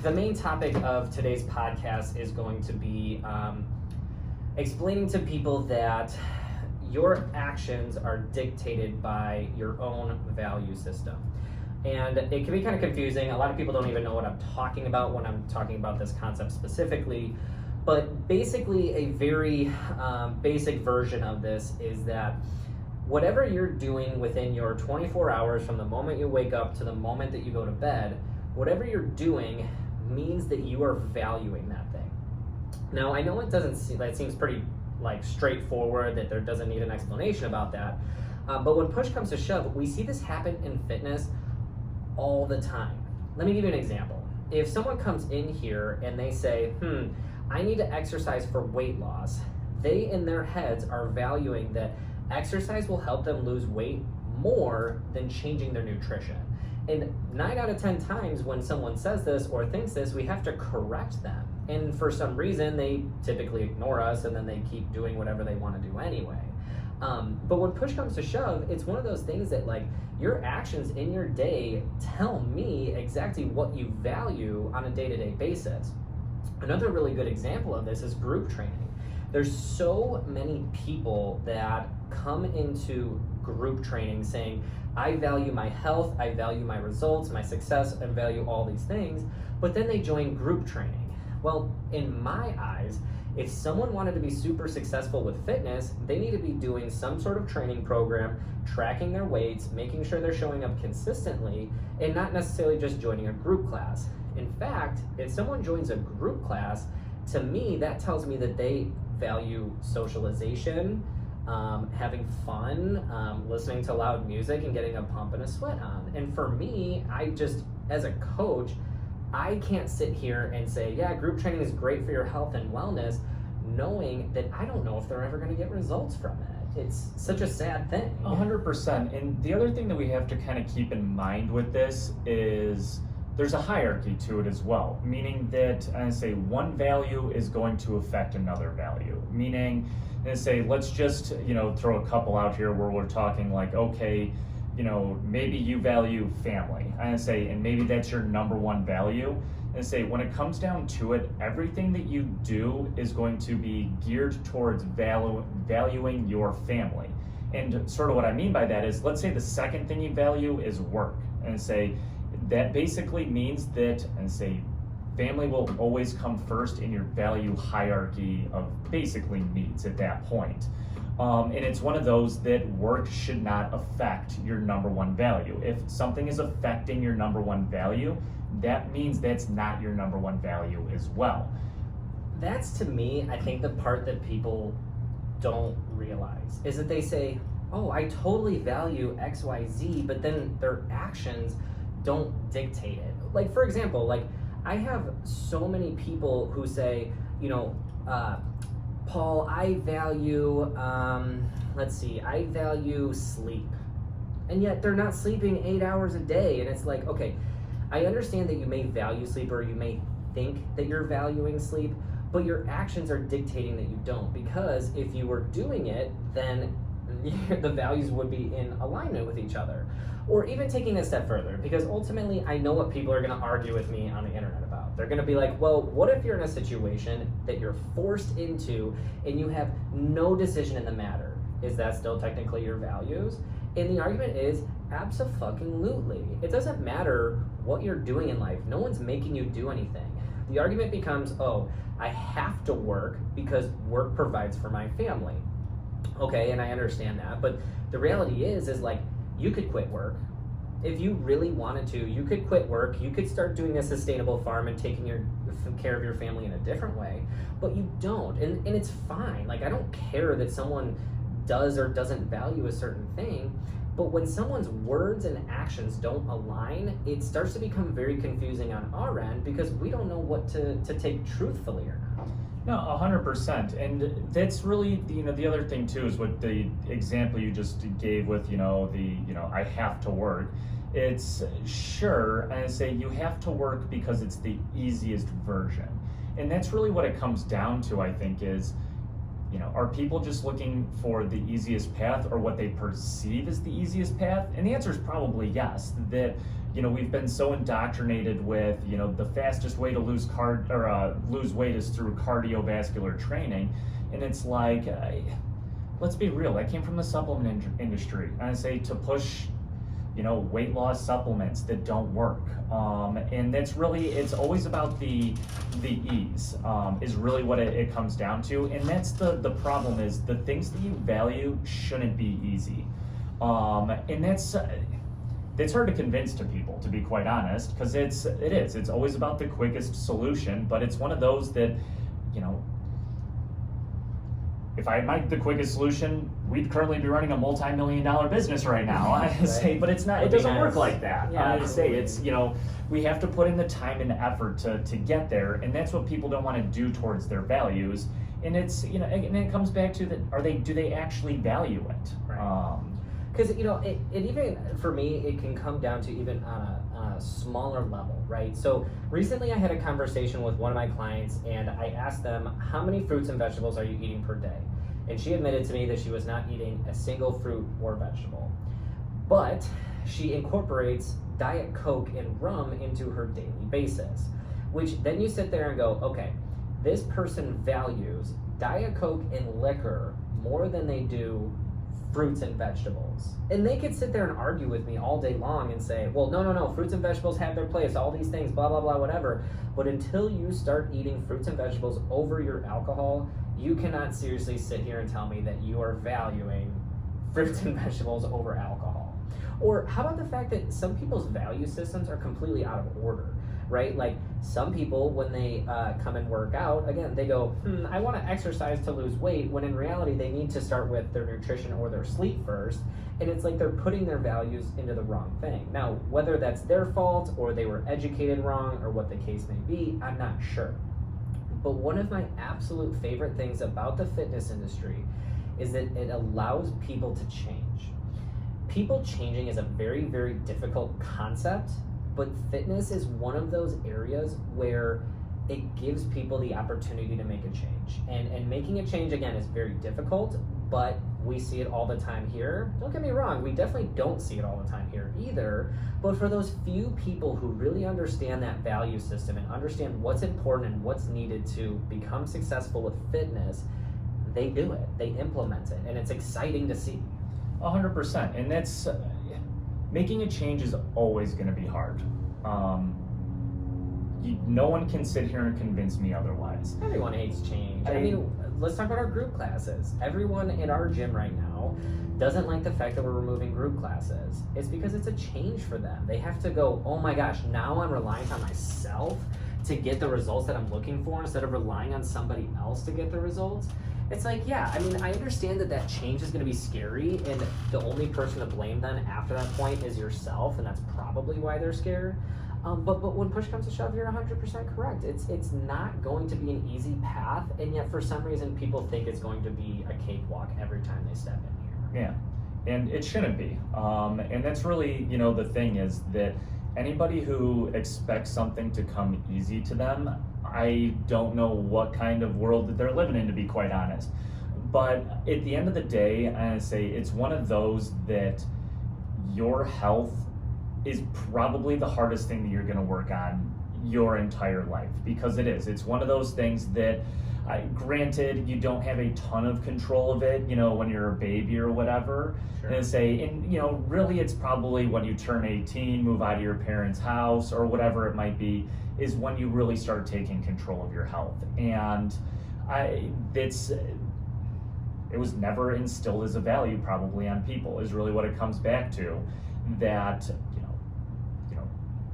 the main topic of today's podcast is going to be explaining to people that your actions are dictated by your own value system. And it can be kind of confusing. A lot of people don't even know what I'm talking about when I'm talking about this concept specifically. But basically, a very basic version of this is that whatever you're doing within your 24 hours from the moment you wake up to the moment that you go to bed, whatever you're doing means that you are valuing that thing. Now, I know that seems pretty straightforward, that there doesn't need an explanation about that. But when push comes to shove, we see this happen in fitness all the time. Let me give you an example. If someone comes in here and they say, I need to exercise for weight loss, they in their heads are valuing that exercise will help them lose weight more than changing their nutrition. And 9 out of 10 times when someone says this or thinks this, we have to correct them. And for some reason, they typically ignore us and then they keep doing whatever they want to do anyway. But when push comes to shove, it's one of those things that your actions in your day tell me exactly what you value on a day-to-day basis. Another really good example of this is group training. There's so many people that come into group training saying, I value my health, I value my results, my success, and value all these things, but then they join group training. Well, in my eyes, if someone wanted to be super successful with fitness, they need to be doing some sort of training program, tracking their weights, making sure they're showing up consistently, and not necessarily just joining a group class. In fact, if someone joins a group class, to me, that tells me that they value socialization, having fun, listening to loud music, and getting a pump and a sweat on. And for me, as a coach, I can't sit here and say, yeah, group training is great for your health and wellness, knowing that I don't know if they're ever going to get results from it. It's such a sad thing. 100%. And the other thing that we have to kind of keep in mind with this is there's a hierarchy to it as well, meaning that one value is going to affect another value. Meaning, let's just throw a couple out here where we're talking okay, maybe you value family, and maybe that's your number one value. And when it comes down to it, everything that you do is going to be geared towards valuing your family. And sort of what I mean by that is, let's say the second thing you value is work, that basically means that, family will always come first in your value hierarchy of basically needs at that point. And it's one of those that work should not affect your number one value. If something is affecting your number one value, that means that's not your number one value as well. That's, to me, I think the part that people don't realize is that they say, oh, I totally value XYZ, but then their actions don't dictate it. For example, I have so many people who say, Paul, I value, I value sleep. And yet they're not sleeping 8 hours a day. And it's okay, I understand that you may value sleep, or you may think that you're valuing sleep, but your actions are dictating that you don't. Because if you were doing it, then the values would be in alignment with each other. Or even taking a step further, because ultimately I know what people are going to argue with me on the internet about. They're going to be like, well, what if you're in a situation that you're forced into and you have no decision in the matter? Is that still technically your values? And the argument is, abso-fucking-lutely. It doesn't matter what you're doing in life. No one's making you do anything. The argument becomes, oh, I have to work because work provides for my family. Okay, and I understand that, but the reality is you could quit work. If you really wanted to, you could quit work, you could start doing a sustainable farm and taking care of your family in a different way, but you don't, and it's fine. I don't care that someone does or doesn't value a certain thing, but when someone's words and actions don't align, it starts to become very confusing on our end because we don't know what to take truthfully or not. No, 100%. And that's really, the other thing too is what the example you just gave with, I have to work. It's sure, you have to work because it's the easiest version. And that's really what it comes down to, I think, is are people just looking for the easiest path or what they perceive as the easiest path? And the answer is probably yes. That we've been so indoctrinated with the fastest way to lose weight is through cardiovascular training, and it's like, let's be real. I came from the supplement industry, and I say to push weight loss supplements that don't work, and it's always about the ease, is really what it comes down to. And that's the problem, is the things that you value shouldn't be easy, and that's hard to convince to people, to be quite honest, because it's always about the quickest solution. But it's one of those that if I had the quickest solution, we'd currently be running a multi-million-dollar business right now. I say, but it's not. It doesn't work like that. Yeah, I say it's we have to put in the time and effort to get there, and that's what people don't want to do towards their values. And it's and it comes back to do they actually value it? Right. Because it even for me, it can come down to even on a smaller level, right? So recently I had a conversation with one of my clients, and I asked them, how many fruits and vegetables are you eating per day? And she admitted to me that she was not eating a single fruit or vegetable, but she incorporates Diet Coke and rum into her daily basis, which then you sit there and go, okay, this person values Diet Coke and liquor more than they do fruits and vegetables. And they could sit there and argue with me all day long and say, well, no, fruits and vegetables have their place, all these things, blah, blah, blah, whatever. But until you start eating fruits and vegetables over your alcohol, you cannot seriously sit here and tell me that you are valuing fruits and vegetables over alcohol. Or how about the fact that some people's value systems are completely out of order, right? Like some people, when they come and work out, again, they go, I want to exercise to lose weight, when in reality they need to start with their nutrition or their sleep first. And it's like they're putting their values into the wrong thing. Now, whether that's their fault or they were educated wrong or what the case may be, I'm not sure. But one of my absolute favorite things about the fitness industry is that it allows people to change. People changing is a very, very difficult concept, but fitness is one of those areas where it gives people the opportunity to make a change. And making a change, again, is very difficult, but we see it all the time here. Don't get me wrong, we definitely don't see it all the time here either, but for those few people who really understand that value system and understand what's important and what's needed to become successful with fitness, they do it, they implement it, and it's exciting to see. 100%, and that's making a change is always going to be hard. No one can sit here and convince me otherwise. Everyone hates change. I mean, let's talk about our group classes. Everyone in our gym right now doesn't like the fact that we're removing group classes. It's because it's a change for them. They have to go, oh my gosh, now I'm reliant on myself to get the results that I'm looking for instead of relying on somebody else to get the results. It's like, yeah, I mean, I understand that change is going to be scary, and the only person to blame then after that point is yourself, and that's probably why they're scared. But when push comes to shove, you're 100% correct. It's not going to be an easy path, and yet for some reason people think it's going to be a cakewalk every time they step in here. Yeah, and it shouldn't be. And that's really, the thing is that anybody who expects something to come easy to them, I don't know what kind of world that they're living in, to be quite honest. But at the end of the day, I say it's one of those that your health is probably the hardest thing that you're going to work on your entire life, because it's one of those things that granted you don't have a ton of control of it when you're a baby or whatever. Sure. And really it's probably when you turn 18, move out of your parents' house or whatever it might be, is when you really start taking control of your health. And it was never instilled as a value probably on people, is really what it comes back to, that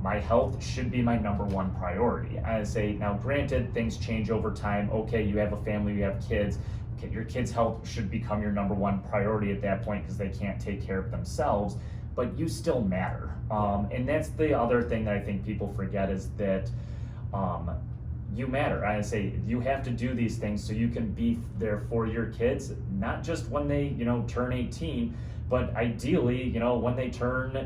my health should be my number one priority. I say, now granted, things change over time. Okay, you have a family, you have kids. Okay, your kids' health should become your number one priority at that point because they can't take care of themselves, but you still matter. And that's the other thing that I think people forget, is that you matter. I say you have to do these things so you can be there for your kids, not just when they, turn 18, but ideally, when they turn,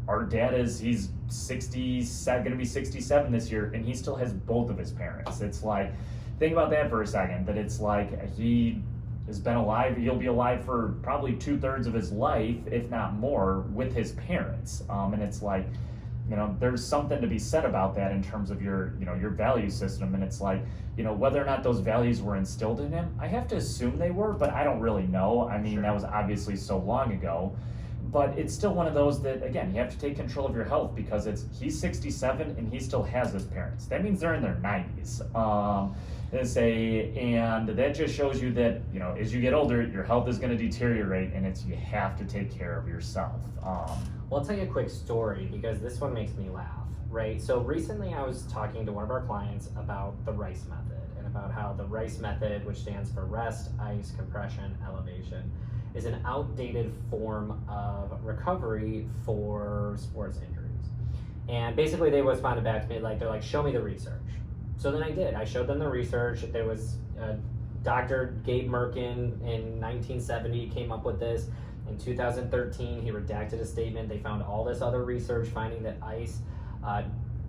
our dad he's 67, gonna be 67 this year, and he still has both of his parents. It's like, think about that for a second, that it's like he has been alive, he'll be alive for probably 2/3 of his life, if not more, with his parents. And it's like, there's something to be said about that in terms of your value system. And it's like, whether or not those values were instilled in him, I have to assume they were, but I don't really know. I mean, Sure. That was obviously so long ago. But it's still one of those that, again, you have to take control of your health, because he's 67 and he still has his parents. That means they're in their 90s. And that just shows you that, as you get older, your health is going to deteriorate, and you have to take care of yourself. Well, I'll tell you a quick story, because this one makes me laugh, right? So recently I was talking to one of our clients about the RICE method, and about how the RICE method, which stands for rest, ice, compression, elevation, is an outdated form of recovery for sports injuries. And basically they responded back to me they're like, show me the research. So then I did. I showed them the research. There was Dr. Gabe Merkin in 1970 came up with this. In 2013, he redacted a statement. They found all this other research finding that ice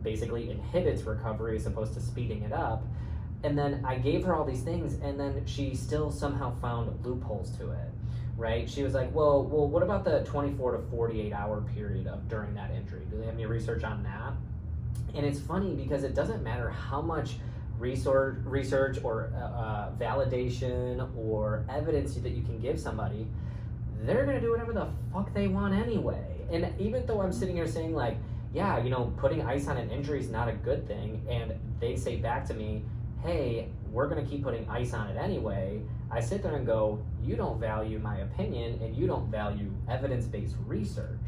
basically inhibits recovery as opposed to speeding it up. And then I gave her all these things, and then she still somehow found loopholes to it, right? She was like, well, what about the 24 to 48 hour period during that injury? Do they have any research on that? And it's funny, because it doesn't matter how much research or validation or evidence that you can give somebody, they're gonna do whatever the fuck they want anyway. And even though I'm sitting here saying yeah, putting ice on an injury is not a good thing, and they say back to me, hey, we're gonna keep putting ice on it anyway, I sit there and go, you don't value my opinion, and you don't value evidence-based research.